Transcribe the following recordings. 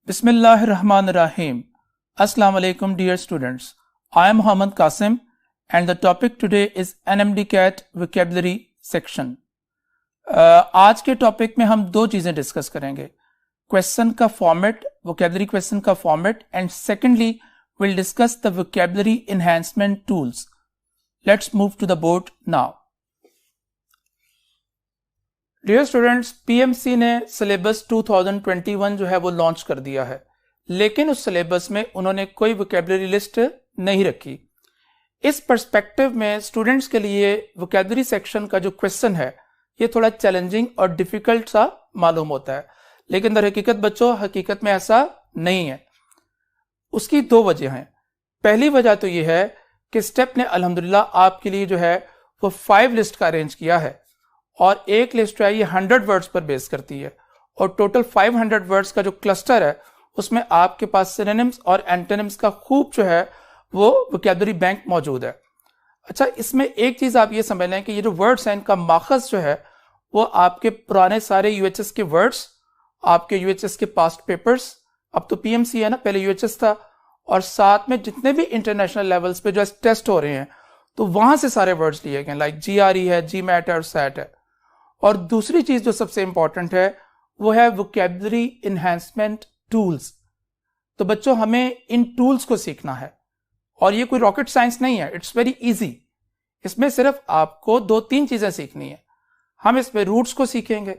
Bismillahirrahmanirrahim. Assalamu alaikum dear students. I am Muhammad Qasim and the topic today is NMDCAT vocabulary section. आज के topic में हम दो चीजें डिस्कस करेंगे, क्वेश्चन का फॉर्मेट, वोकेबलरी क्वेश्चन का format, and secondly will discuss the vocabulary enhancement tools. Let's move to the board now. Dear students, PMC ने सिलेबस 2021 जो है वो लॉन्च कर दिया है, लेकिन उस सिलेबस में उन्होंने कोई वोकेबलरी लिस्ट नहीं रखी. इस पर्सपेक्टिव में स्टूडेंट्स के लिए वोकेबलरी सेक्शन का जो क्वेश्चन है ये थोड़ा चैलेंजिंग और डिफिकल्ट सा मालूम होता है, लेकिन दर हकीकत बच्चों हकीकत में ऐसा नहीं है. उसकी दो वजह हैं. पहली वजह तो ये है कि स्टेप ने अल्हम्दुलिल्लाह आपके लिए जो है वो 5 लिस्ट का अरेंज किया है और एक लिस्ट है ये 100 वर्ड्स पर बेस करती है और टोटल 500 वर्ड्स का जो क्लस्टर है उसमें आपके पास सिनोनिम्स और एंटोनिम्स का खूब जो है वो वोकैबुलरी बैंक मौजूद है. अच्छा, इसमें एक चीज आप ये समझ लें कि ये जो वर्ड्स हैं इनका माखज जो है वो आपके पुराने सारे यूएचएस के वर्ड्स, आपके यूएचएस के पास्ट पेपर्स, अब तो पीएमसी है ना, पहले यूएचएस था, और साथ में जितने भी इंटरनेशनल लेवल्स पे जो टेस्ट हो रहे हैं तो वहां से सारे वर्ड्स लिए गए, लाइक जीआरई है, जीमैट है और सैट है. और दूसरी चीज जो सबसे इंपॉर्टेंट है वो है वोकैबुलरी एनहांसमेंट टूल्स. तो बच्चों हमें इन टूल्स को सीखना है और ये कोई रॉकेट साइंस नहीं है, इट्स वेरी इजी. इसमें सिर्फ आपको 2-3 चीजें सीखनी है. हम इसमें रूट्स को सीखेंगे,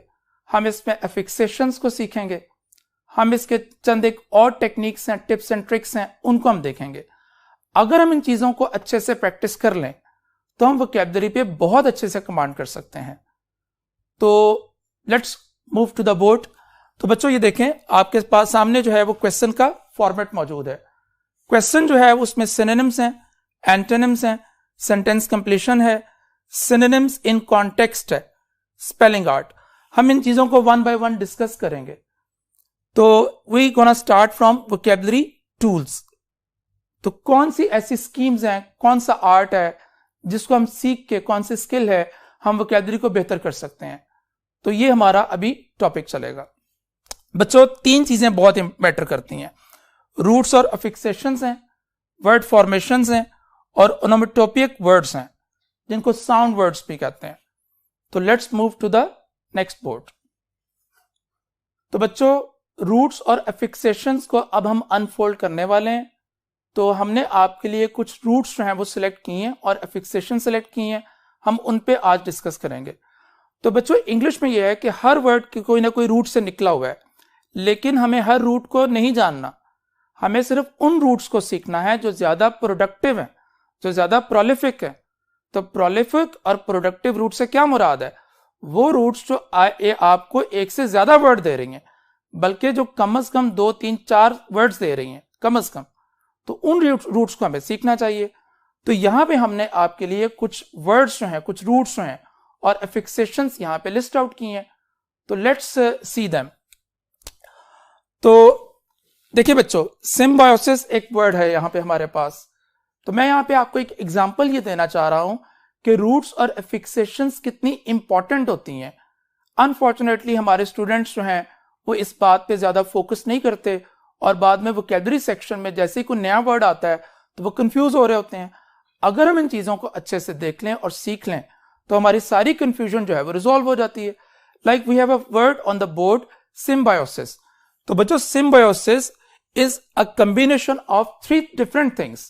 हम इसमें एफिक्सेशंस को सीखेंगे, हम इसके चंद एक और टेक्निक्स हैं, टिप्स एंड ट्रिक्स हैं, उनको हम देखेंगे. अगर हम इन चीजों को अच्छे से प्रैक्टिस कर लें तो हम वोकैबुलरी पे बहुत अच्छे से कमांड कर सकते हैं. तो let's move to the board. तो बच्चों ये देखें, आपके पास सामने जो है वो क्वेश्चन का फॉर्मेट मौजूद है. क्वेश्चन जो है उसमें सिनोनिम्स हैं, एंटोनिम्स हैं, सेंटेंस कंप्लीशन है, सिनोनिम्स इन कॉन्टेक्स्ट है, स्पेलिंग आर्ट. हम इन चीजों को वन बाय वन डिस्कस करेंगे. तो we gonna start from vocabulary tools. तो कौन सी ऐसी स्कीम्स हैं, कौन सा आर्ट है जिसको हम सीख के, कौन सी स्किल है हम वोकैबुलरी को बेहतर कर सकते हैं. तो ये हमारा अभी टॉपिक चलेगा. बच्चों 3 चीजें बहुत मैटर करती हैं. रूट्स और अफिक्सेशंस हैं, वर्ड फॉर्मेशंस हैं और ओनोमेटोपिक वर्ड्स हैं जिनको साउंड वर्ड्स भी कहते हैं. तो let's move to the next board. तो बच्चों रूट्स और अफिक्सेशंस को अब हम अनफोल्ड करने वाले हैं. तो हमने आपके लिए कुछ रूट्स जो हैं वो सिलेक्ट किए हैं और अफिक्सेशन सिलेक्ट किए हैं, हम उन पे आज डिस्कस करेंगे. तो बच्चों इंग्लिश में यह है कि हर वर्ड की कोई ना कोई रूट से निकला हुआ है, लेकिन हमें हर रूट को नहीं जानना. हमें सिर्फ उन रूट्स को सीखना है जो ज्यादा प्रोडक्टिव है, जो ज्यादा प्रोलिफिक है. तो प्रोलिफिक और प्रोडक्टिव रूट से क्या मुराद है? वो रूट्स जो आपको एक से ज्यादा वर्ड दे रही हैं, बल्कि जो कम से कम 2, 3, 4 वर्ड्स दे रही हैं कम से कम. तो उन रूट्स को हमें सीखना चाहिए. तो यहां पे हमने आपके लिए कुछ वर्ड्स जो हैं, कुछ रूट्स जो हैं और अफिक्सेशंस यहां पे लिस्ट आउट किए हैं. तो लेट्स सी देम. तो देखिए बच्चों, सिम्बायोसिस एक वर्ड है यहां पे हमारे पास. तो मैं यहां पे आपको एक एग्जांपल ये देना चाह रहा हूं कि रूट्स और अफिक्सेशंस कितनी इंपॉर्टेंट होती हैं. अनफॉर्चुनेटली हमारे स्टूडेंट्स जो हैं वो इस बात पे ज्यादा फोकस नहीं करते और बाद में वोकैबुलरी सेक्शन में जैसे ही कोई नया वर्ड आता है तो वो कंफ्यूज हो रहे होते हैं. अगर हम इन चीजों को अच्छे से देख लें और सीख लें तो हमारी सारी कंफ्यूजन जो है वो रिजॉल्व हो जाती है. Like we have a word on the board, symbiosis. तो बच्चों symbiosis is a combination of 3 different things.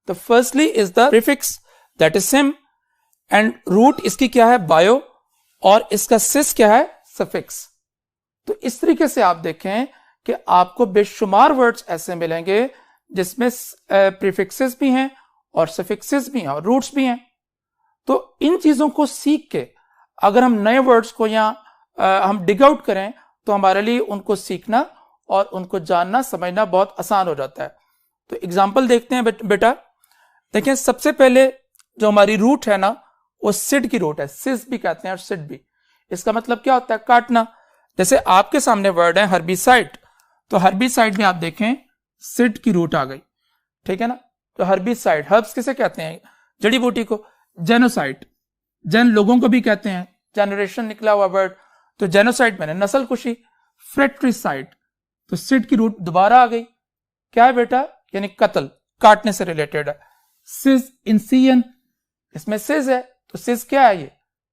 The firstly is the prefix that is sim and root इसकी क्या है bio और इसका sis क्या है suffix. तो इस तरीके से आप देखें कि आपको बेशुमार वर्ड्स ऐसे मिलेंगे जिसमें prefixes भी हैं और suffixes भी हैं और roots भी हैं. तो इन चीजों को सीख के अगर हम नए वर्ड्स को या हम डिग आउट करें तो हमारे लिए उनको सीखना और उनको जानना समझना बहुत आसान हो जाता है. तो एग्जाम्पल देखते हैं बेटा. देखें सबसे पहले जो हमारी रूट है ना वो सिड की रूट है, सिस भी कहते हैं और सिड भी. इसका मतलब क्या होता है? काटना. जैसे आपके सामने वर्ड है हर्बिसाइड, तो हर्बिसाइड में आप देखें सिड की रूट आ गई, ठीक है ना. तो हर्बिसाइड, हर्ब्स किसे कहते हैं? जड़ी बूटी को. जेनोसाइड, जन लोगों को भी कहते हैं, जनरेशन निकला हुआ वर्ड. तो जेनोसाइड मैंने नस्ल कुशी. फ्रेट्रिसाइड, तो सिड की रूट दोबारा आ गई, क्या है बेटा, यानी कत्ल, काटने से रिलेटेड है। सिज इंसियन, इसमें सिज है, तो सिज क्या है,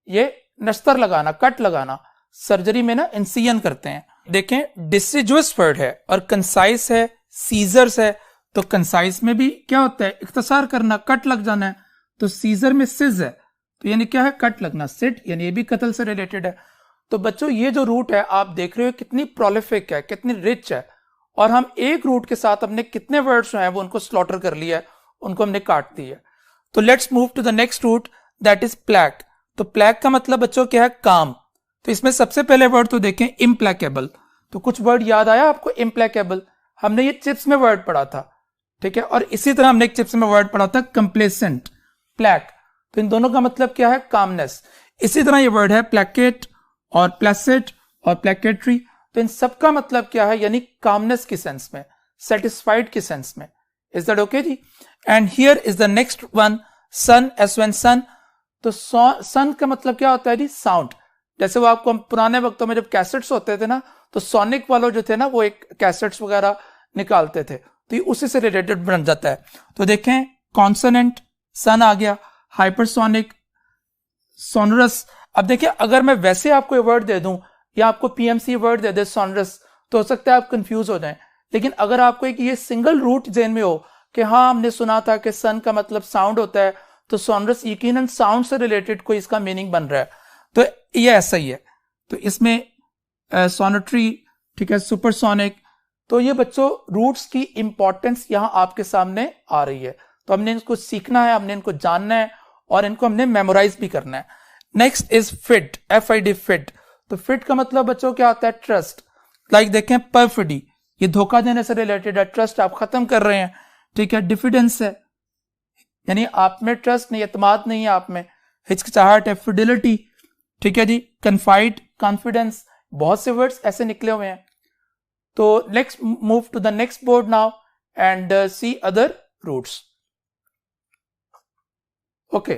ये नश्तर लगाना, कट लगाना, सर्जरी में ना इंसियन करते हैं। देखें डिसिजुअस वर्ड है और कंसाइज है, सीजर्स है, तो कंसाइज में भी क्या होता है, इख्तिसार करना, कट लग जाना है, तो सीजर में सिज है, तो यानी क्या है, कट लगना, सिट, यानी ये भी कत्ल से रिलेटेड है। तो बच्चों ये जो रूट है आप देख रहे हो कितनी प्रोलिफिक है, कितनी रिच है, और हम एक रूट के साथ हमने कितने वर्ड्स जो हैं वो उनको स्लॉटर कर लिया है, उनको हमने काट दिया। तो let's move to the next root, that is plac. तो प्लैक का मतलब बच्चों क्या है, काम। तो इसमें सबसे पहले वर्ड तो देखें इम्प्लैकेबल, तो कुछ वर्ड याद आया आपको, इम्प्लैकेबल, हमने ये चिप्स में वर्ड पढ़ा था, ठीक है, और इसी तरह हमने एक चिप्स में वर्ड पढ़ा था कंप्लेसेंट, प्लैक, तो इन दोनों का मतलब क्या है, कामनेस। इसी तरह ये वर्ड है प्लैकेट और प्लेसेट और प्लैकेटरी, तो इन सब का मतलब क्या है, यानी कामनेस की सेंस में, सेटिस्फाइड की सेंस में। इज दैट ओके जी? And here is the next one, son, S one son. तो सन का मतलब क्या होता है जी, साउंड। जैसे वो आपको पुराने वक्तों में जब कैसेट्स होते थे ना, तो सोनिक वालों जो थे ना वो एक कैसेट्स वगैरह निकालते थे, तो ये उसी से रिलेटेड बन जाता है। तो देखें कॉन्सोनेंट, सन आ गया, हाइपरसोनिक, सोनरस। अब देखिए अगर मैं वैसे आपको ये वर्ड दे दूं या आपको पीएमसी वर्ड दे दे सोनरस, तो हो सकता है आप कंफ्यूज हो जाएं। लेकिन अगर आपको एक ये सिंगल रूट जेन में हो कि हाँ हमने सुना था कि सन का मतलब साउंड होता है, तो सोनरस यकीनन साउंड से रिलेटेड कोई इसका मीनिंग बन रहा है, तो ये ऐसा ही है। तो इसमें सोनेटरी, ठीक है, सुपरसोनिक। तो ये बच्चों रूट्स की इंपॉर्टेंस यहां आपके सामने आ रही है, तो हमने इनको सीखना है, हमने इनको जानना है और इनको हमने मेमोराइज भी करना है। Next is fit, FID, fit. तो फिट का मतलब बच्चों क्या होता है, ट्रस्ट। लाइक देखें परफिडी, ये धोखा देने से रिलेटेड है, ट्रस्ट आप खत्म कर रहे हैं, ठीक है। डिफिडेंस है, यानी आप में ट्रस्ट नहीं, एतमाद नहीं है आप में। हिचकिचाहट है, फिडिलिटी, ठीक है जी। कन्फाइड, कॉन्फिडेंस, बहुत से वर्ड्स ऐसे निकले हुए हैं। तो let's move to the next board now and see other roots. Okay,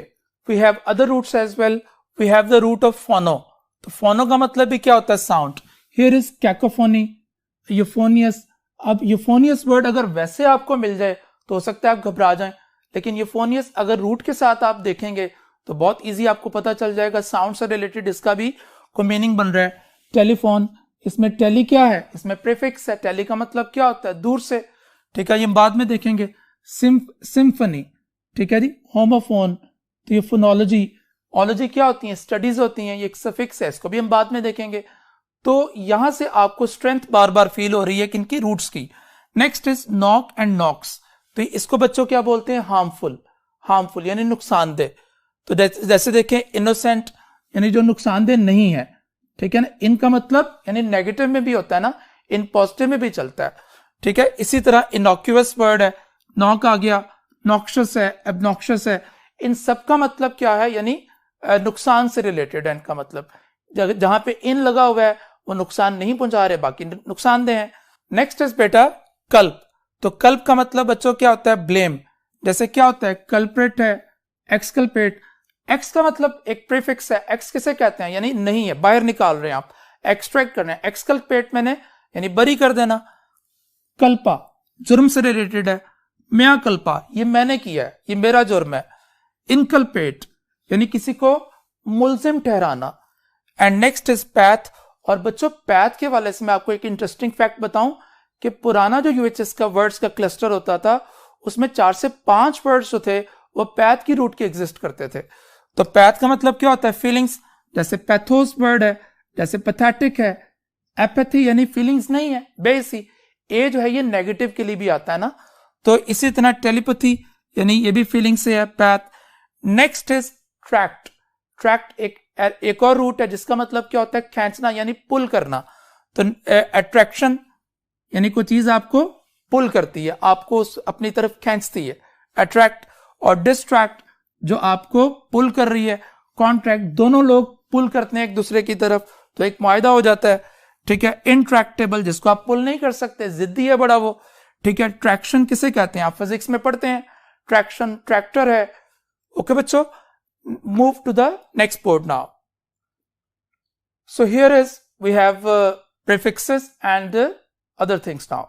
we have other roots as well. We have the root of phono. तो फोनो का मतलब भी क्या होता है, sound. Here is cacophony, euphonious. अब यूफोनियस वर्ड अगर वैसे आपको मिल जाए तो हो सकता है आप घबरा जाएं, लेकिन यूफोनियस अगर रूट के साथ आप देखेंगे तो बहुत इजी आपको पता चल जाएगा, साउंड से रिलेटेड इसका भी कोई मीनिंग बन रहा है। टेलीफोन, इसमें टेली क्या है, इसमें प्रीफिक्स है, टेली का मतलब क्या होता है, दूर से, ठीक है, ये हम बाद में देखेंगे। सिम्फनी, ठीक है जी। होमोफोन, तो ये फोनोलॉजी, ओलॉजी क्या होती है, स्टडीज होती हैं, ये एक सफिक्स है, इसको भी हम बाद में देखेंगे। तो यहां से आपको स्ट्रेंथ बार बार फील हो रही है किनकी, रूट्स की। Next is noc and nox. तो इसको बच्चों क्या बोलते हैं, हार्मफुल, हार्मफुल यानी नुकसानदेह। तो जैसे देखें इनोसेंट, यानी जो नुकसानदेह नहीं है, ठीक है ना। इनका मतलब यानी नेगेटिव में भी होता है ना, इन पॉजिटिव में भी चलता है, ठीक है। इसी तरह इनॉक्यूअस वर्ड है, नॉक आ गया, नॉक्शस है, एबनॉक्शस है। इन सब का मतलब क्या है, यानी नुकसान से रिलेटेड है इनका मतलब। जहां पे इन लगा हुआ है वो नुकसान नहीं पहुंचा रहे, बाकी नुकसानदेह है। नेक्स्ट इज बेटा कल्प। तो कल्प का मतलब बच्चों क्या होता है, ब्लेम। जैसे क्या होता है, कल्प्रेट है, एक्सकल्पेट। एक्स का मतलब एक प्रीफिक्स है, एक्स किसे कहते हैं, यानी नहीं है, बाहर निकाल रहे हैं आप, एक्सट्रैक्ट कर रहे हैं। एक्सकल्पेट मैंने यानी बरी कर देना। कल्पा जुर्म से रिलेटेड है, म्या कल्पा ये मैंने किया है, ये मेरा जुर्म है। इनकल्पेट यानी किसी को मुल्जिम ठहराना। And next is path. और बच्चों पैथ के वाले से मैं आपको एक इंटरेस्टिंग फैक्ट बताऊं कि पुराना जो यूएचएस का वर्ड्स का क्लस्टर होता था उसमें 4 से 5 वर्ड्स जो थे वो पैथ की रूट के एग्जिस्ट करते थे। तो पैथ का मतलब क्या होता है, फीलिंग्स। जैसे पैथोस वर्ड है, जैसे पैथेटिक है। एपैथी यानी फीलिंग्स नहीं है, बेसी। ए जो है ये नेगेटिव के लिए भी आता है ना, तो इसी तरह टेलीपैथी यानी ये भी फीलिंग से है, path. Next is tract. Tract एक और रूट है जिसका मतलब क्या होता है, खींचना यानी पुल करना। तो अट्रैक्शन यानी कोई चीज आपको पुल करती है, आपको अपनी तरफ खींचती है, अट्रैक्ट। और डिस्ट्रैक्ट जो आपको पुल कर रही है। कॉन्ट्रैक्ट दोनों लोग पुल करते हैं एक दूसरे की तरफ, तो एक मुआहदा हो जाता है, ठीक है। इंट्रैक्टेबल जिसको आप पुल नहीं कर सकते, जिद्दी है बड़ा वो, ठीक है। ट्रैक्शन किसे कहते हैं, आप फिजिक्स में पढ़ते हैं, ट्रैक्शन ट्रैक्टर है। ओके बच्चों, move to the next board now. So here is we have prefixes and other things now.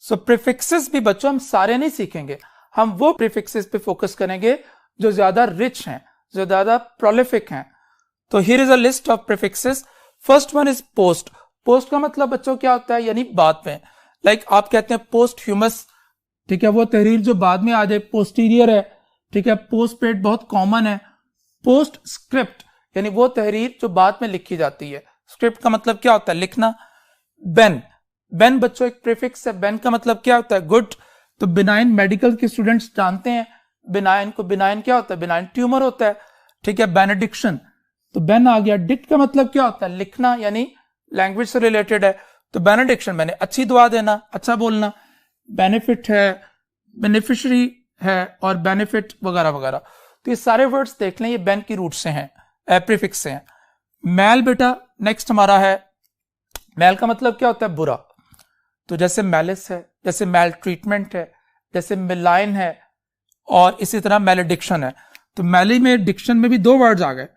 So prefixes भी बच्चों हम सारे नहीं सीखेंगे, हम वो prefixes पे फोकस करेंगे जो ज्यादा रिच हैं, जो ज्यादा prolific हैं. तो here is a list of prefixes. First one is post. Post का मतलब बच्चों क्या होता है, यानी बाद में. Like आप कहते हैं posthumous, ठीक है, वो तहरीर जो बाद में आ जाए. posterior है, ठीक है. postpaid बहुत कॉमन है. postscript यानी वो तहरीर जो बाद में लिखी जाती है. स्क्रिप्ट का मतलब क्या होता है, लिखना. बेन, बेन बच्चों एक प्रीफिक्स है. बेन का मतलब क्या होता है, गुड. तो बिनाइन मेडिकल के स्टूडेंट्स जानते हैं बिनाइन को. बिनाइन क्या होता है, बिनाइन ट्यूमर होता है, ठीक है. बेनेडिक्शन, तो बेन आ गया. डिक्ट का मतलब क्या होता है, लिखना, यानी लैंग्वेज से रिलेटेड है. तो बेनेडिक्शन मैंने अच्छी दुआ देना, अच्छा बोलना. बेनिफिट है, बेनिफिशरी है, और बेनिफिट वगैरह वगैरह. तो ये सारे वर्ड्स देख लें, ये बेन की रूट से हैं, प्रीफिक्स से हैं. मैल बेटा नेक्स्ट हमारा है. मैल का मतलब क्या होता है, बुरा. तो जैसे मैलिस है, जैसे मैल ट्रीटमेंट है, जैसे मिलाइन है, और इसी तरह मैलेडिक्शन है. तो मैली में डिक्शन में भी दो वर्ड्स आ गए,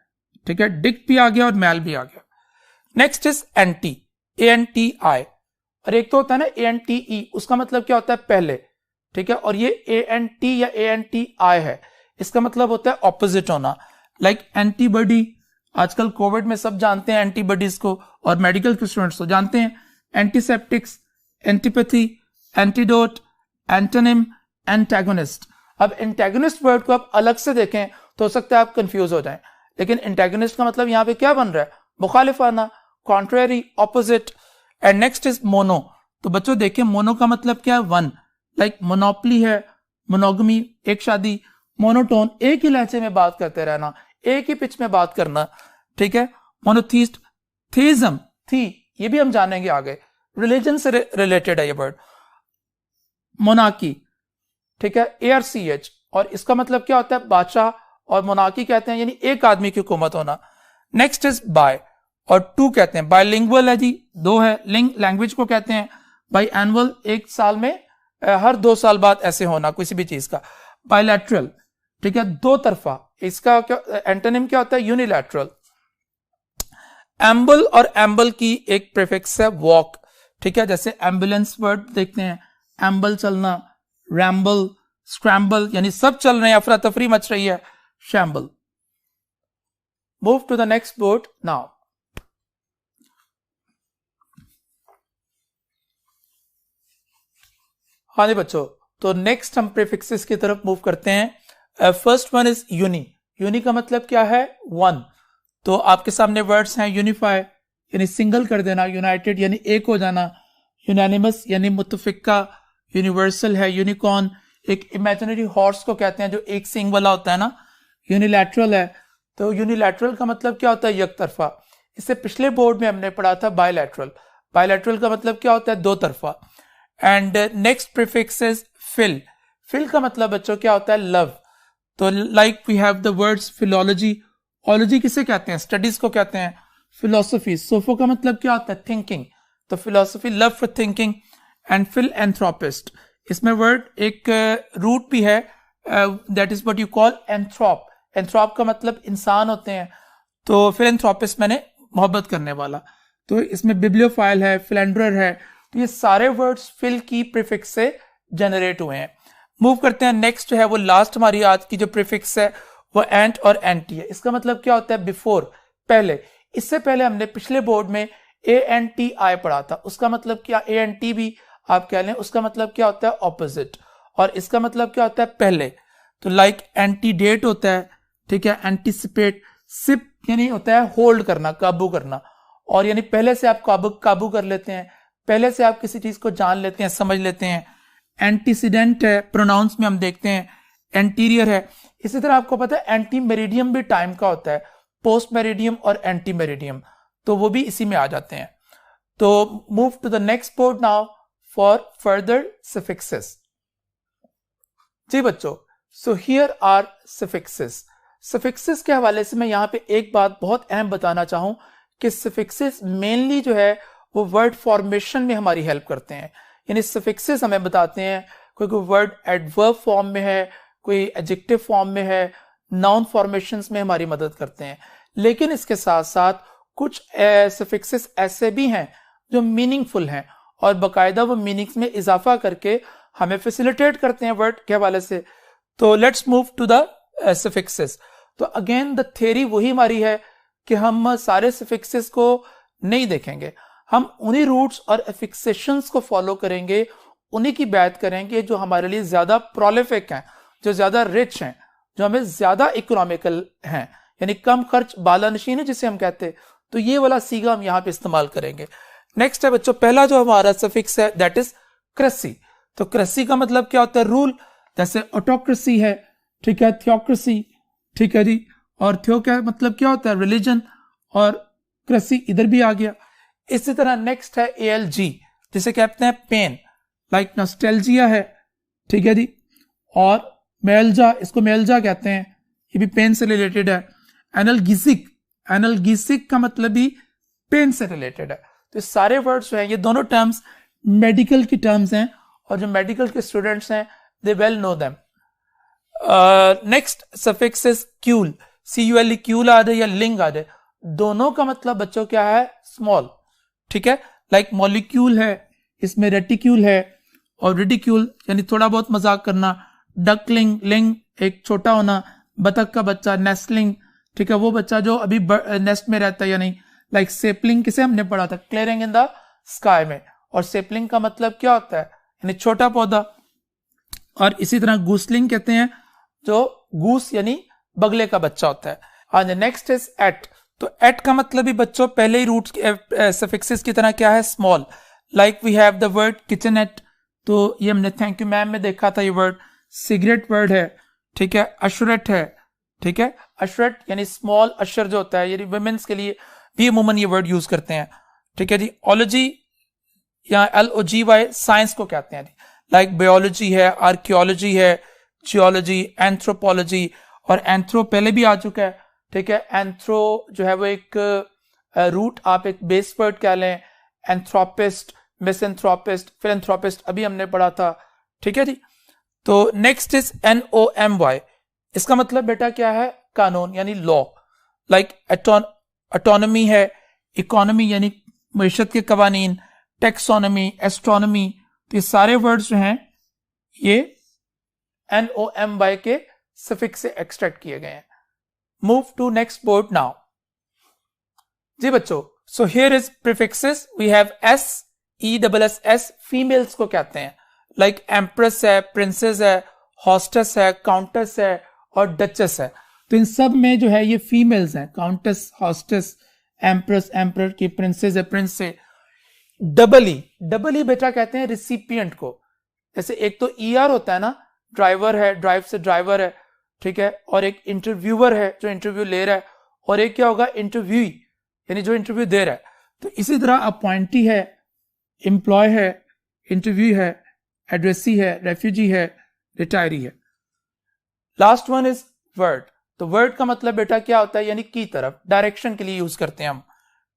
ठीक है. डिक्ट भी आ गया और मैल भी आ गया. Next is anti, ANTI. और एक तो होता है ना ANTE, उसका मतलब क्या होता है, पहले, ठीक है. और ये ANT या ANTI है, इसका मतलब होता है ऑपोजिट होना. लाइक एंटीबॉडी, आजकल कोविड में सब जानते हैं एंटीबॉडीज को, और मेडिकल के स्टूडेंट्स तो जानते हैं. Antiseptics, antipathy, antidote, antonym, antagonist. अब एंटागोनिस्ट वर्ड को आप अलग से देखें तो हो सकता है आप कंफ्यूज हो जाएं, लेकिन एंटागोनिस्ट का मतलब यहां पे क्या बन रहा है, मुखालिफाना, contrary, opposite. And next is mono. तो बच्चों देखिए मोनो का मतलब क्या है, वन. लाइक मोनोपली है, मोनोगमी, एक शादी. मोनोटोन, एक ही लहजे में बात करते रहना, एक ही पिच में बात करना, ठीक है. मोनोथीस्ट, थीज्म, थी, ये भी हम जानेंगे आगे, रिलीजन से रिलेटेड है ये वर्ड. मोनार्की, ठीक है, ARCH, और इसका मतलब क्या होता है, बादशाह, और मोनार्की कहते हैं यानी एक आदमी की हुकूमत होना. नेक्स्ट इज बाय, और टू कहते हैं. बायलिंगुअल है जी, दो है. लिंग लैंग्वेज को कहते हैं. बाई एनुअल, एक साल में हर 2 साल बाद ऐसे होना किसी भी चीज का. बायलैटरल, ठीक है, दो तरफा. इसका क्या एंटोनिम क्या होता है, यूनिलैटरल. एम्बल, और एम्बल की एक प्रीफिक्स है वॉक, ठीक है. जैसे एम्बुलेंस वर्ड देखते हैं, एम्बल चलना, रैम्बल, स्क्रैम्बल यानी सब चल रहे हैं, अफरा तफरी मच रही है, shamble. Move to the next board now. हाँ जी बच्चों, तो नेक्स्ट हम प्रीफिक्सेस की तरफ मूव करते हैं. First one is uni. Uni का मतलब क्या है, वन. तो आपके सामने वर्ड्स हैं. यूनिफाई यानी सिंगल कर देना, यूनाइटेड यानी एक हो जाना, यूनानिमस यानी मुत्तफिका, यूनिवर्सल है. यूनिकॉर्न एक इमेजिनरी हॉर्स को कहते हैं जो एक सींग वाला होता है ना. यूनिलैटरल है. तो यूनिलैटरल का मतलब क्या होता है, एक तरफा. इससे पिछले बोर्ड में हमने पढ़ा था बायलैटरल. बायलैटरल का मतलब क्या होता है, दो तरफा. And next prefix is phil. Phil का मतलब बच्चों क्या होता है, लव. तो like we have the words philology. Ology किसे कहते हैं, स्टडीज को कहते हैं. फिलोसफी, सोफो का मतलब क्या होता है, थिंकिंग. तो philosophy, love for thinking. And philanthropist, इसमें वर्ड एक रूट भी है, that is what you call anthrop. Anthrop का मतलब इंसान होते हैं. तो फिल एंथ्रोपिस्ट मैंने मोहब्बत करने वाला. तो इसमें बिब्लियोफाइल है, फिलेंडरर है. तो ये सारे वर्ड्स फिल की प्रीफिक्स से जनरेट हुए हैं. मूव करते हैं. नेक्स्ट जो है वो लास्ट हमारी आज की जो प्रीफिक्स है वो एंट और एंटी है. इसका मतलब क्या होता है, बिफोर, पहले. इससे पहले हमने पिछले बोर्ड में ANTI पढ़ा था. उसका मतलब क्या, ANT भी आप कह लें, उसका मतलब क्या होता है, ऑपोजिट. और इसका मतलब क्या होता है, पहले. तो लाइक एंटीडेट होता है, ठीक है. एंटीसिपेट, सिप यानी होता है होल्ड करना, काबू करना. और यानी पहले से आप काबू कर लेते हैं, पहले से आप किसी चीज को जान लेते हैं, समझ लेते हैं. एंटीसीडेंट है, प्रोनाउंस में हम देखते हैं. एंटीरियर है. इसी तरह आपको पता है एंटी मेरिडियम भी टाइम का होता है, पोस्ट मेरिडियम और एंटी मेरिडियम, तो वो भी इसी में आ जाते हैं. तो move to the next board now for further suffixes. जी बच्चों, so here are suffixes. Suffixes के हवाले से मैं यहाँ पे एक बात बहुत अहम बताना चाहूं कि सफिक्सेस मेनली जो है वो वर्ड फॉर्मेशन में हमारी हेल्प करते हैं. यानी सफिक्सेस हमें बताते हैं कोई वर्ड एडवर्ब फॉर्म में है, कोई एडजेक्टिव फॉर्म में है, नाउन फॉर्मेशंस में हमारी मदद करते हैं. लेकिन इसके साथ साथ कुछ सफिक्सेस ऐसे भी हैं जो मीनिंगफुल हैं और बाकायदा वो मीनिंग्स में इजाफा करके हमें फैसिलिटेट करते हैं वर्ड के हवाले से। तो let's move to the suffixes. तो अगेन द थ्योरी वही हमारी है कि हम सारे सफिक्सेस को नहीं देखेंगे, हम उन्हीं रूट्स और एफिक्सेशंस को फॉलो करेंगे, उन्हीं की बात करेंगे जो हमारे लिए ज्यादा प्रोलिफिक हैं, जो ज्यादा रिच हैं, जो हमें ज्यादा इकोनॉमिकल हैं, यानी कम खर्च बालानशीन है जिसे हम कहते हैं। तो ये वाला सीगा हम यहाँ पे इस्तेमाल करेंगे। नेक्स्ट है बच्चों, पहला जो हमारा सफिक्स है दैट इज क्रेसी। तो क्रेसी का मतलब क्या होता है? रूल। जैसे ऑटोक्रेसी है, ठीक है, थियोक्रेसी, ठीक है जी, और थियो का मतलब क्या होता है? रिलीजन, और क्रेसी इधर भी आ गया। इसी तरह नेक्स्ट है ALG, जिसे कहते हैं पेन, लाइक नॉस्टैल्जिया है, ठीक है जी, और मेलजा, इसको मेलजा कहते हैं, ये भी पेन से रिलेटेड है। एनाल्गेसिक, एनाल्गेसिक का मतलब भी पेन से रिलेटेड है। तो सारे वर्ड्स जो हैं, ये दोनों टर्म्स मेडिकल की टर्म्स हैं, और जो मेडिकल के स्टूडेंट्स हैं they well know them. Next suffix is cule, CULE, cule आ जाए या लिंग आ जाए, दोनों का मतलब बच्चों क्या है? स्मॉल, ठीक है। लाइक मॉलिक्यूल है, इसमें रेटिक्यूल है, और रिडिक्यूल यानी थोड़ा बहुत मजाक करना। डकलिंग, लिंग एक छोटा होना, बतख का बच्चा, नेस्टलिंग, ठीक है, वो बच्चा जो अभी नेस्ट में रहता है या नहीं। लाइक सेपलिंग, किसे हमने पढ़ा था? क्लियरिंग इन द स्काई में, और सेपलिंग का मतलब क्या होता है? यानी छोटा पौधा। और इसी तरह गूसलिंग कहते हैं, जो गूस यानी बगले का बच्चा होता है। हाँ, नेक्स्ट इज एट। तो एट का मतलब भी बच्चों पहले ही रूट सफिक्सेस की तरह क्या है? Small. Like we have the word kitchenette, तो ये हमने थैंक यू मैम में देखा था ये वर्ड। सिगरेट वर्ड है, ठीक है, अशरेट है, ठीक है, अशरेट यानी स्मॉल अशर जो होता है, यानी वुमेन्स के लिए भी अमूमन ये वर्ड यूज करते हैं, ठीक है जी। ओलॉजी या LOGY साइंस को कहते हैं जी। लाइक बायोलॉजी है, आर्कियोलॉजी है, जियोलॉजी, एंथ्रोपोलॉजी, और एंथ्रो पहले भी आ चुका है, ठीक है। एंथ्रो जो है वो एक रूट, आप एक बेस वर्ड कह लें। एंथ्रोपिस्ट, मिसएंथ्रोपिस्ट, फिलैंथ्रोपिस्ट अभी हमने पढ़ा था, ठीक है जी। तो नेक्स्ट इज NOMY, इसका मतलब बेटा क्या है? कानून यानी लॉ। लाइक ऑटोनॉमी है, इकोनॉमी यानी मईशत के कवानीन, टेक्सोनॉमी, एस्ट्रोनॉमी, तो ये सारे वर्ड्स जो हैं ये NOMY के सफिक्स से एक्सट्रैक्ट किए गए हैं। Move to next board now जी बच्चों। So here is prefixes, we have SESS, females को कहते हैं। लाइक एम्प्रेस है, प्रिंसेस है, हॉस्टेस है, काउंटेस है, और डचेस है। तो इन सब में जो है ये फीमेल्स हैं, काउंटेस, हॉस्टेस, एम्प्रेस, एम्पर की, प्रिंसेस है, प्रिंस से। डबल ई बेटा कहते हैं रिसिपिएंट को। जैसे एक तो ER होता है ना, ड्राइवर है, ड्राइव से ड्राइवर है, ठीक है, और एक इंटरव्यूअर है जो इंटरव्यू ले रहा है, और एक क्या होगा? इंटरव्यू यानी जो इंटरव्यू दे रहा है। तो इसी तरह अपॉइंटी है, एम्प्लॉय है, इंटरव्यू है, एड्रेसी है, रेफ्यूजी है, रिटायरी है। Last one is word. तो वर्ड का मतलब बेटा क्या होता है? यानी की तरफ, डायरेक्शन के लिए यूज करते हैं हम,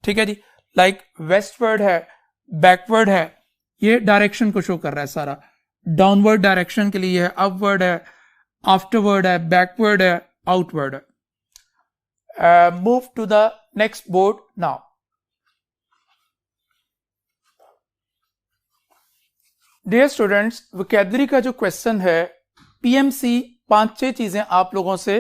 ठीक है जी। लाइक वेस्टवर्ड है, बैकवर्ड है, ये डायरेक्शन को शो कर रहा है सारा। डाउनवर्ड डायरेक्शन के लिए है, अपवर्ड है, आफ्टरवर्ड है, बैकवर्ड है, आउटवर्ड है। Move to the next board now. Dear students, vocabulary का जो क्वेश्चन है, PMC 5-6 चीजें आप लोगों से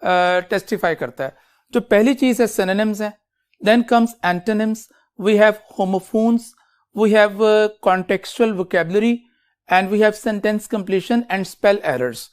टेस्टिफाई करता है। जो पहली चीज है सिनोनिम्स है, then comes antonyms, we have homophones, we have contextual vocabulary, and we have sentence completion and spell errors,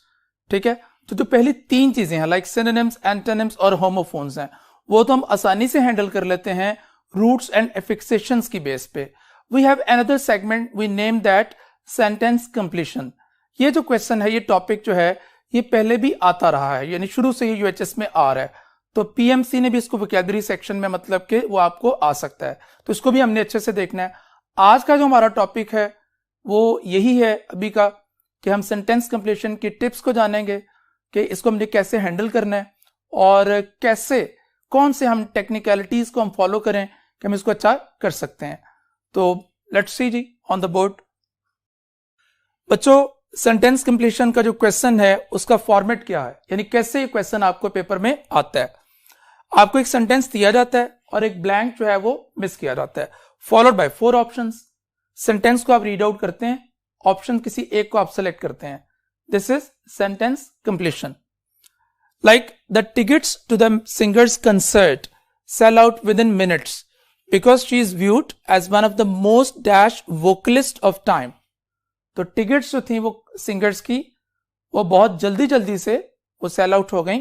ठीक है। तो जो पहली 3 चीजें हैं लाइक सिनोनिम्स, एंटोनिम्स और होमोफोन्स हैं, वो तो हम आसानी से हैंडल कर लेते हैं रूट्स एंड एफिक्सेशंस की बेस पे। We have another segment, we name that sentence completion. ये जो क्वेश्चन है, ये टॉपिक जो है, ये पहले भी आता रहा है, यानी शुरू से ही UHS में आ रहा है। तो PMC ने भी इसको वोकैबुलरी सेक्शन में मतलब कि वो आपको आ सकता है, तो इसको भी हमने अच्छे से देखना है। आज का जो हमारा टॉपिक है वो यही है अभी का, कि हम सेंटेंस कंप्लीशन की टिप्स को जानेंगे कि इसको हमने कैसे हैंडल करना है, और कैसे, कौन से हम टेक्निकलिटीज को हम फॉलो करें कि हम इसको अच्छा कर सकते हैं। तो लेट्स सी जी ऑन द बोर्ड। बच्चों, सेंटेंस कंप्लीशन का जो क्वेश्चन है उसका फॉर्मेट क्या है, यानी कैसे ये क्वेश्चन आपको पेपर में आता है। आपको एक सेंटेंस दिया जाता है और एक ब्लैंक जो है वो मिस किया जाता है, फॉलोड बाय 4 ऑप्शंस। सेंटेंस को आप रीड आउट करते हैं, ऑप्शन किसी एक को आप सेलेक्ट करते हैं. This is sentence completion. Like the tickets to the singers concert sell out within minutes because she is viewed as one of the most dash vocalist of time. तो tickets जो थी वो singers की वो बहुत जल्दी जल्दी से वो सेल आउट हो गई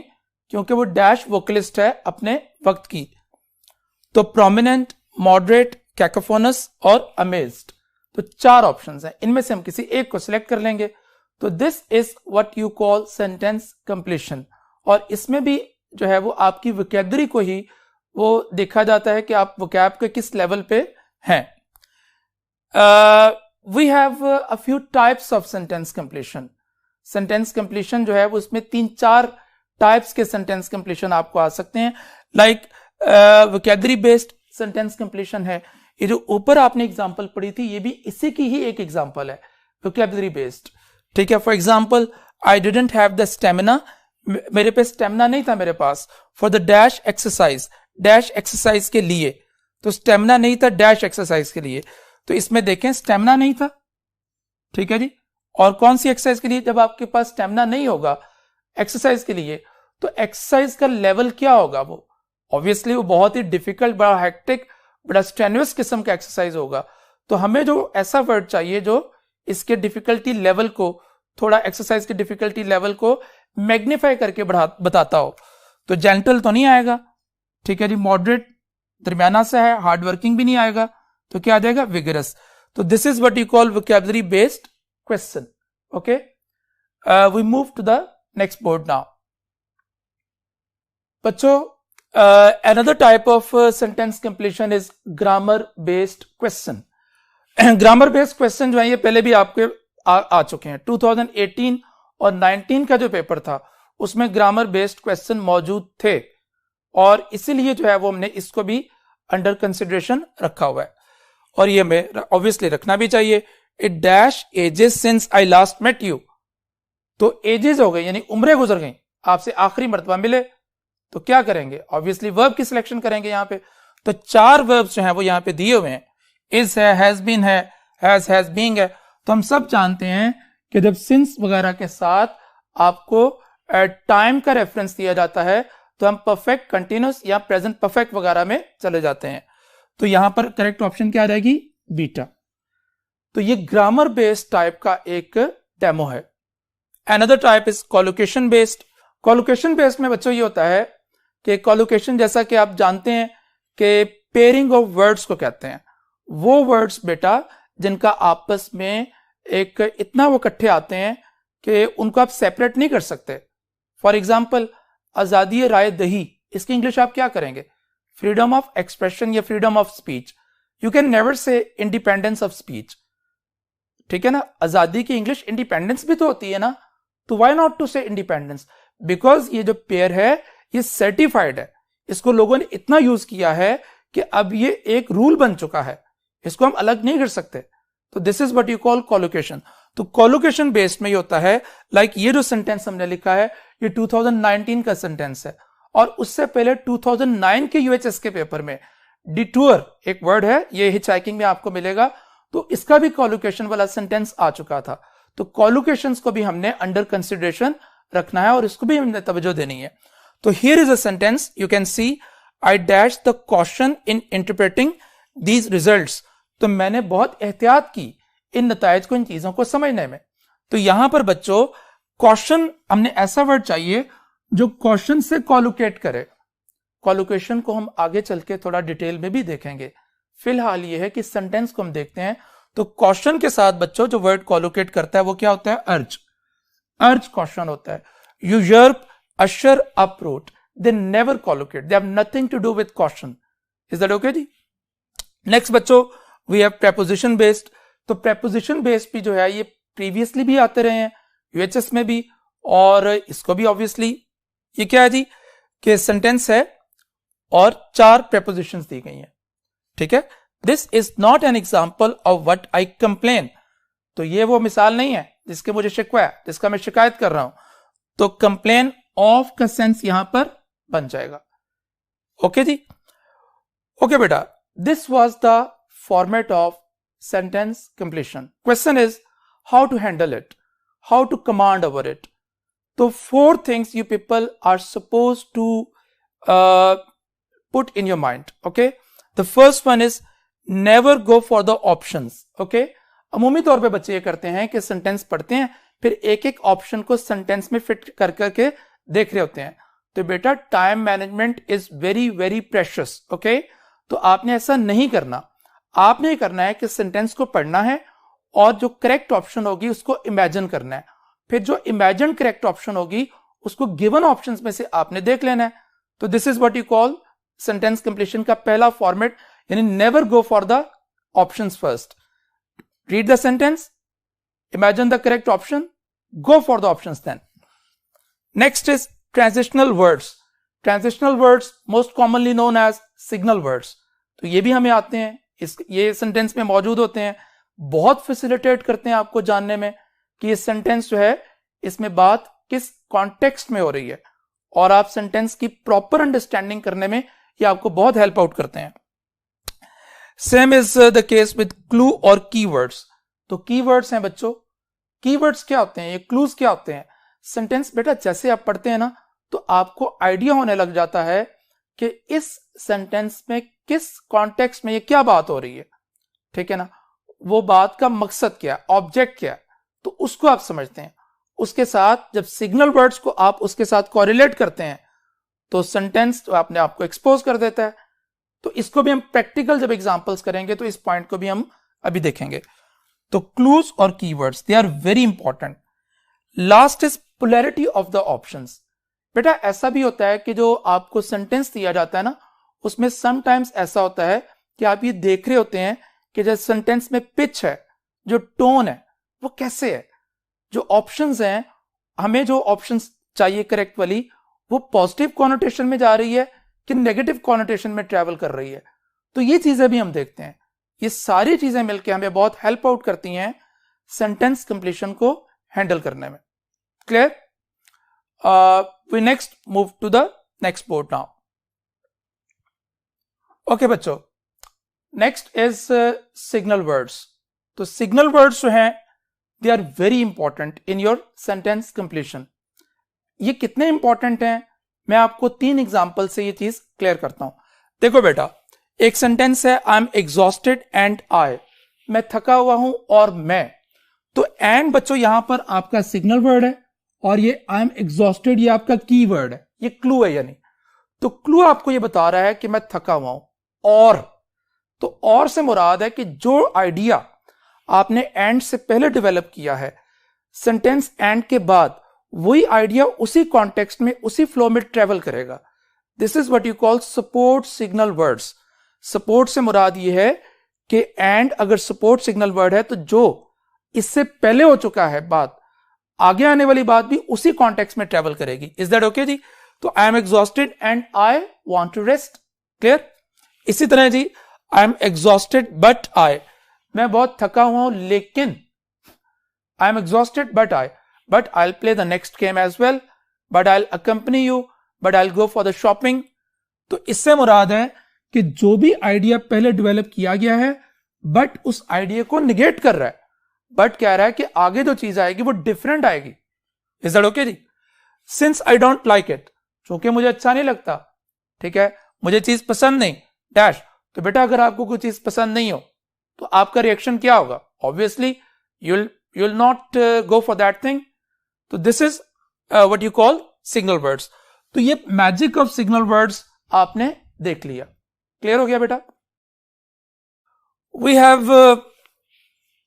क्योंकि वो डैश वोकलिस्ट है अपने वक्त की. तो प्रोमिनेंट, मॉडरेट, कैकोफोनस और अमेज्ड. तो 4 ऑप्शंस हैं, इनमें से हम किसी एक को सिलेक्ट कर लेंगे. तो this is what you call sentence completion. और इसमें भी जो है वो आपकी वोकैबुलरी को ही वो देखा जाता है कि आप वोकैब के किस लेवल पे हैं. We have a few types of sentence completion. Sentence completion जो है वो उसमें 3-4 टाइप्स के सेंटेंस कंप्लीशन आपको आ सकते हैं. Like vocabulary based sentence completion है. ये जो ऊपर आपने एग्जांपल पढ़ी थी ये भी इसी की ही एक एग्जांपल है, वोकैबुलरी बेस्ड. ठीक है, for example I didn't have the stamina, मेरे पे स्टेमिना नहीं था मेरे पास, for the dash exercise, dash exercise के लिए. तो स्टेमिना नहीं था डैश एक्सरसाइज के लिए. तो इसमें देखें स्टेमिना नहीं था. ठीक है जी. और कौन सी एक्सरसाइज के लिए? जब आपके पास स्टेमिना नहीं होगा एक्सरसाइज के लिए तो एक्सरसाइज का लेवल क्या होगा? वो ऑब्वियसली वो बहुत ही डिफिकल्ट, बड़ा हेक्टिक, बड़ा स्ट्रेनुअस किस्म का एक्सरसाइज होगा. तो हमें जो ऐसा वर्ड चाहिए जो इसके डिफिकल्टी लेवल को, थोड़ा एक्सरसाइज के डिफिकल्टी लेवल को मैग्नीफाई करके बताता हो. तो जेंटल तो नहीं आएगा. ठीक है जी. मॉडरेट दरमियाना सा है, हार्ड वर्किंग भी नहीं आएगा. तो क्या आ जाएगा? विगरस. तो this is what you call vocabulary based question. Okay, we move to the next board now. बच्चों, another type of sentence completion is grammar based question. grammar based question जो है ये पहले भी आपके आ चुके हैं. 2018 और 19 का जो पेपर था उसमें ग्रामर बेस्ड क्वेश्चन मौजूद थे और इसीलिए जो है वो हमने इसको भी अंडर कंसिडरेशन रखा हुआ है. और ये हमें ऑब्वियसली रखना भी चाहिए. It dash ages since I last met you. तो एजेस हो गई यानी उम्रें गुजर गई, आपसे आखिरी मर्तबा मिले, तो क्या करेंगे? ऑब्वियसली वर्ब की सिलेक्शन करेंगे यहाँ पे. तो 4 वर्ब्स जो हैं वो यहाँ पे दिए हुए हैं. इज है, हैज बीन है, हैज बीइंग है. तो हम सब जानते हैं कि जब सिंस वगैरह के साथ आपको टाइम का रेफरेंस दिया जाता है तो हम परफेक्ट कंटिन्यूस या प्रेजेंट परफेक्ट वगैरह में चले जाते हैं. तो यहां पर करेक्ट ऑप्शन क्या आ जाएगी? बीटा. तो ये ग्रामर बेस्ड टाइप का एक डेमो है. Another type is collocation based. Collocation based में बच्चों ये होता है कि कोलोकेशन, जैसा कि आप जानते हैं कि पेयरिंग ऑफ वर्ड्स को कहते हैं. वो वर्ड्स बेटा जिनका आपस में एक इतना वो इकट्ठे आते हैं कि उनको आप सेपरेट नहीं कर सकते. फॉर एग्जाम्पल आजादी राय दही, इसकी इंग्लिश आप क्या करेंगे? फ्रीडम ऑफ एक्सप्रेशन या freedom of speech. You can never say independence of speech. ठीक है ना. आजादी की इंग्लिश इंडिपेंडेंस भी तो होती है ना. तो व्हाई नॉट टू से इंडिपेंडेंस? बिकॉज ये जो पेयर है ये सर्टिफाइड है, इसको लोगों ने इतना यूज किया है कि अब ये एक रूल बन चुका है, इसको हम अलग नहीं कर सकते. तो this is what you call collocation. तो कोलोकेशन बेस्ड में ये होता है, लाइक ये जो सेंटेंस हमने लिखा है ये 2019 का सेंटेंस है और उससे पहले 2009 के यूएचएस के पेपर में डिटूर एक वर्ड है, ये हिचहाइकिंग में आपको मिलेगा, तो इसका भी कोलोकेशन वाला सेंटेंस आ चुका था. तो कोलोकेशंस को भी हमने अंडर कंसिडरेशन रखना है और इसको भी हमने तवज्जो देनी है. तो here is a sentence, you can see I dash the caution in interpreting these results. तो मैंने बहुत एहतियात की इन नतायज को, इन चीजों को समझने में. तो यहां पर बच्चों कॉशन, हमने ऐसा वर्ड चाहिए जो कॉशन से कोलोकेट करे. कोलोकेशन को हम आगे चल के थोड़ा डिटेल में भी देखेंगे. फिलहाल ये है कि सेंटेंस को हम देखते हैं. तो कॉशन के साथ बच्चों जो वर्ड कोलोकेट करता है वो क्या होता है? अर्ज. अर्ज कॉशन होता है. Usurp, usher, uproot, they never collocate, they have nothing to do with caution. Is that okay जी? नेक्स्ट बच्चों वी हैव प्रेपोजिशन बेस्ड. तो प्रेपोजिशन बेस्ड भी जो है ये प्रीवियसली भी आते रहे हैं यूएचएस में भी, और इसको भी ऑब्वियसली ये क्या है जी कि सेंटेंस है और 4 प्रेपोजिशंस दी गई हैं. ठीक है. This is not an example of what I complain. तो ये वो मिसाल नहीं है जिसके मुझे शिकवा है, जिसका मैं शिकायत कर रहा हूं. तो कंप्लेन ऑफ का सेंस यहां पर बन जाएगा. ओके जी. ओके बेटा, this was the format of sentence completion. Question is how to handle it, how to command over it. So 4 things you people are supposed to put in your mind. Okay, the first one is never go for the options. Okay, अमूमी तौर पे बच्चे ये करते हैं कि sentence पढ़ते हैं फिर एक एक ऑप्शन को सेंटेंस में फिट कर करके देख रहे होते हैं. तो बेटा time management is very very precious. Okay, तो आपने ऐसा नहीं करना. आपने करना है कि सेंटेंस को पढ़ना है और जो करेक्ट ऑप्शन होगी उसको इमेजिन करना है. फिर जो इमेजिन करेक्ट ऑप्शन होगी उसको गिवन ऑप्शंस में से आपने देख लेना है. तो this is what you call sentence completion का पहला फॉर्मेट, यानी never go for the options first. Read the sentence, imagine the correct option, go for the options then. Next is transitional words. Transitional words most commonly known as signal words. तो ये भी हमें आते हैं, ये sentence में मौजूद होते हैं, बहुत फैसिलिटेट करते हैं आपको जानने में कि ये सेंटेंस जो है इसमें बात किस कॉन्टेक्स्ट में हो रही है, और आप सेंटेंस की प्रॉपर अंडरस्टैंडिंग करने में ये आपको बहुत हेल्प आउट करते हैं. Same is the case with clue और कीवर्ड्स. तो कीवर्ड्स हैं बच्चों. कीवर्ड्स क्या होते हैं, ये क्लूज क्या होते हैं. सेंटेंस बेटा जैसे आप पढ़ते हैं ना तो आपको आइडिया होने लग जाता है कि इस सेंटेंस में किस कॉन्टेक्स्ट में ये क्या बात हो रही है. ठीक है ना, वो बात का मकसद क्या है, ऑब्जेक्ट क्या है, तो उसको आप समझते हैं. उसके साथ जब सिग्नल वर्ड्स को आप उसके साथ कोरिलेट करते हैं तो सेंटेंस तो आपने आपको एक्सपोज कर देता है. तो इसको भी हम प्रैक्टिकल जब एग्जांपल्स करेंगे तो इस पॉइंट को भी हम अभी देखेंगे. तो क्लूज और keywords they are very important. Last is polarity of the options. बेटा ऐसा भी होता है कि जो आपको सेंटेंस दिया जाता है ना उसमें समटाइम्स ऐसा होता है कि आप ये देख रहे होते हैं कि जो सेंटेंस में पिच है, जो टोन है, वो कैसे है. जो ऑप्शंस हैं, हमें जो ऑप्शंस चाहिए करेक्ट वाली, वो पॉजिटिव कॉनोटेशन में जा रही है कि नेगेटिव कॉनोटेशन में ट्रेवल कर रही है. तो ये चीजें भी हम देखते हैं. ये सारी चीजें मिलकर हमें बहुत हेल्प आउट करती हैं सेंटेंस कंप्लीशन को हैंडल करने में. Clear? We next move to the next board now. Okay बच्चों, नेक्स्ट इज सिग्नल वर्ड्स. तो सिग्नल वर्ड्स जो हैं they are very important in your sentence completion. ये कितने इंपॉर्टेंट हैं मैं आपको 3 एग्जांपल से ये चीज क्लियर करता हूं. देखो बेटा, एक सेंटेंस है आई एम एग्जॉस्टेड एंड आई. मैं थका हुआ हूं और मैं. तो एंड बच्चों यहां पर आपका सिग्नल वर्ड है और ये आई एम एग्जॉस्टेड ये आपका की वर्ड है, ये क्लू है. यानी तो क्लू आपको ये बता रहा है कि मैं थका हुआ हूं. और तो और से मुराद है कि जो आइडिया आपने एंड से पहले डेवलप किया है, सेंटेंस एंड के बाद वही आइडिया उसी कॉन्टेक्स्ट में उसी फ्लो में ट्रेवल करेगा. This is what you call support signal words. Support से मुराद ये है कि एंड अगर सपोर्ट सिग्नल वर्ड है तो जो इससे पहले हो चुका है बात, आगे आने वाली बात भी उसी कॉन्टेक्स्ट में ट्रेवल करेगी. इज दैट ओके जी? तो I am exhausted and I want to rest. Clear? इसी तरह जी, I am exhausted but I. मैं बहुत थका हुआ हूं लेकिन, I am exhausted but I'll play the next game as well, but I'll accompany you, but I'll go for the shopping. तो इससे मुराद है कि जो भी आइडिया पहले डेवलप किया गया है बट उस आइडिया को निगेट कर रहा है, बट कह रहा है कि आगे जो चीज आएगी वो डिफरेंट आएगी. इज दैट ओके जी? Since I don't like it, क्योंकि मुझे अच्छा नहीं लगता. ठीक है, मुझे चीज पसंद नहीं डैश. तो बेटा अगर आपको कोई चीज पसंद नहीं हो तो आपका रिएक्शन क्या होगा? Obviously you'll not go for that thing. तो this is what you call signal words. तो ये मैजिक ऑफ सिग्नल वर्ड्स आपने देख लिया. क्लियर हो गया बेटा? We have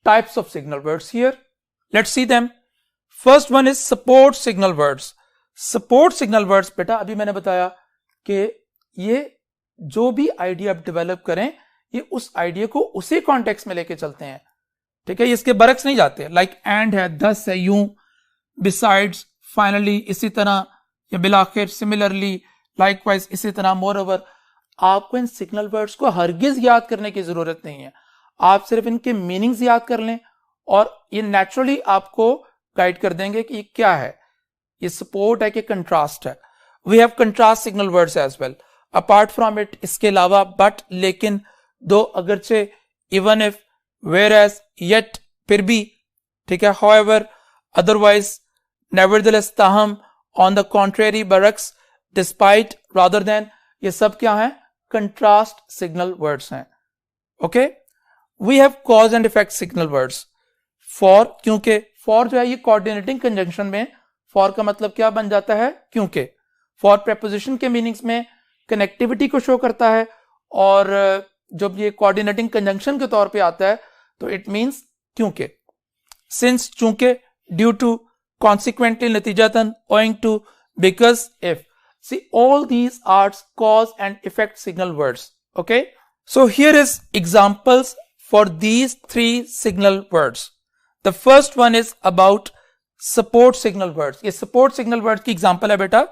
types of signal words here. Let's see them. First one is support signal words. Support signal words बेटा अभी मैंने बताया कि ये जो भी आइडिया आप डेवलप करें ये उस आइडिया को उसी कॉन्टेक्स्ट में लेके चलते हैं. ठीक है, इसके बरक्स नहीं जाते. लाइक एंड है, दस है, यूं, बिसाइड्स, फाइनली, इसी तरह, या बिलाखिर, सिमिलरली, लाइकवाइज, इसी तरह, मोरओवर. आपको इन सिग्नल वर्ड्स को हरगिज याद करने की जरूरत नहीं है. आप सिर्फ इनके मीनिंग्स याद कर लें और ये नेचुरली आपको गाइड कर देंगे कि ये क्या है, ये सपोर्ट है कि कंट्रास्ट है. We have contrast signal words as well. Apart from it, इसके अलावा, बट, लेकिन, दो, अगरचे, इवन इफ, whereas yet फिर भी, ठीक है, however, otherwise, nevertheless, ताहम, on the contrary, barracks, despite, rather than, ये सब क्या है? Contrast signal words हैं. Okay? We have cause and effect signal words. For, क्योंकि, for जो है ये coordinating conjunction में for का मतलब क्या बन जाता है? क्योंकि. For preposition के meanings में connectivity को show करता है, और जब ये coordinating conjunction के तौर पे आता है तो it means क्योंकि. Since, चूंकि, due to, consequently, नतीजतन, owing to, because, if. See, all these are cause and effect signal words. Okay? So here is examples for these three signal words. The first one is about support signal words. ये support signal words की example है बेटा.